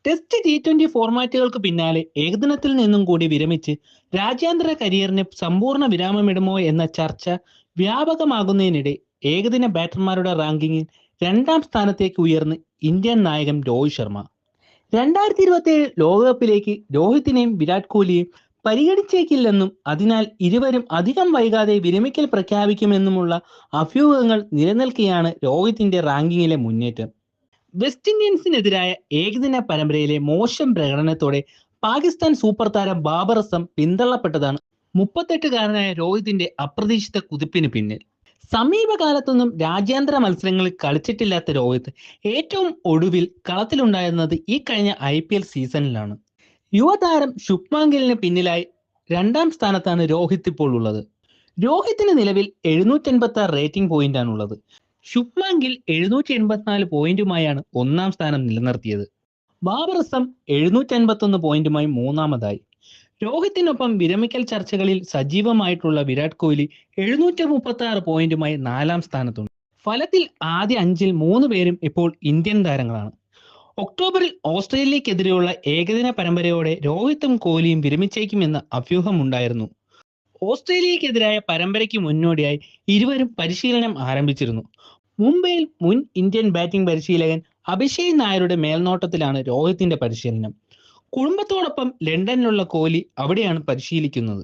Test T20 ഫോർമാറ്റുകൾക്ക് പിന്നാലെ ഏകദിനത്തിൽ നിന്നും കൂടി വിരമിച്ച് രാജ്യാന്തര കരിയറിന് സമ്പൂർണ്ണ വിരാമമിടുമോ എന്ന ചർച്ച വ്യാപകമാകുന്നതിനിടെ ഏകദിന ബാറ്റർമാരുടെ റാങ്കിങ്ങിൽ രണ്ടാം സ്ഥാനത്തേക്ക് ഉയർന്ന് ഇന്ത്യൻ നായകൻ രോഹിത് ശർമ്മ. 2027 ലോകകപ്പിലേക്ക് രോഹിത്തിനെയും വിരാട് കോഹ്ലിയെയും പരിഗണിച്ചേക്കില്ലെന്നും അതിനാൽ ഇരുവരും അധികം വൈകാതെ വിരമിക്കൽ പ്രഖ്യാപിക്കുമെന്നുമുള്ള അഭ്യൂഹങ്ങൾ നിലനിൽക്കെയാണ് രോഹിത്തിന്റെ റാങ്കിങ്ങിലെ മുന്നേറ്റം. വെസ്റ്റ് ഇൻഡീസിനെതിരായ ഏകദിന പരമ്പരയിലെ മോശം പ്രകടനത്തോടെ പാകിസ്ഥാൻ സൂപ്പർ താരം ബാബർ അസം പിന്തള്ളപ്പെട്ടതാണ് 38-കാരനായ രോഹിത്തിന്റെ അപ്രതീക്ഷിത കുതിപ്പിന് പിന്നിൽ. സമീപകാലത്തൊന്നും രാജ്യാന്തര മത്സരങ്ങളിൽ കളിച്ചിട്ടില്ലാത്ത രോഹിത് ഏറ്റവും ഒടുവിൽ കളത്തിലുണ്ടായിരുന്നത് ഈ കഴിഞ്ഞ IPL സീസണിലാണ്. യുവതാരം ശുഭ്മാൻ ഗില്ലിന് പിന്നിലായി രണ്ടാം സ്ഥാനത്താണ് രോഹിത് ഇപ്പോൾ ഉള്ളത്. രോഹിത്തിന് നിലവിൽ 786 റേറ്റിംഗ് പോയിന്റാണുള്ളത്. ശുഭ്മാൻ ഗിൽ 784 പോയിന്റുമായാണ് ഒന്നാം സ്ഥാനം നിലനിർത്തിയത്. ബാബർ അസം 751 പോയിന്റുമായി മൂന്നാമതായി. രോഹിത്തിനൊപ്പം വിരമിക്കൽ ചർച്ചകളിൽ സജീവമായിട്ടുള്ള വിരാട് കോഹ്ലി 736 പോയിന്റുമായി നാലാം സ്ഥാനത്തുണ്ട്. ഫലത്തിൽ ആദ്യ 5-ൽ 3 പേരും ഇപ്പോൾ ഇന്ത്യൻ താരങ്ങളാണ്. ഒക്ടോബറിൽ ഓസ്ട്രേലിയക്കെതിരെയുള്ള ഏകദിന പരമ്പരയോടെ രോഹിത്തും കോഹ്ലിയും വിരമിച്ചേക്കുമെന്ന അഭ്യൂഹമുണ്ടായിരുന്നു. ഓസ്ട്രേലിയക്കെതിരായ പരമ്പരയ്ക്ക് മുന്നോടിയായി ഇരുവരും പരിശീലനം ആരംഭിച്ചിരുന്നു. മുംബൈയിൽ മുൻ ഇന്ത്യൻ ബാറ്റിംഗ് പരിശീലകൻ അഭിഷേക് നായരുടെ മേൽനോട്ടത്തിലാണ് രോഹിത്തിന്റെ പരിശീലനം. കുടുംബത്തോടൊപ്പം ലണ്ടനിലുള്ള കോഹ്ലി അവിടെയാണ് പരിശീലിക്കുന്നത്.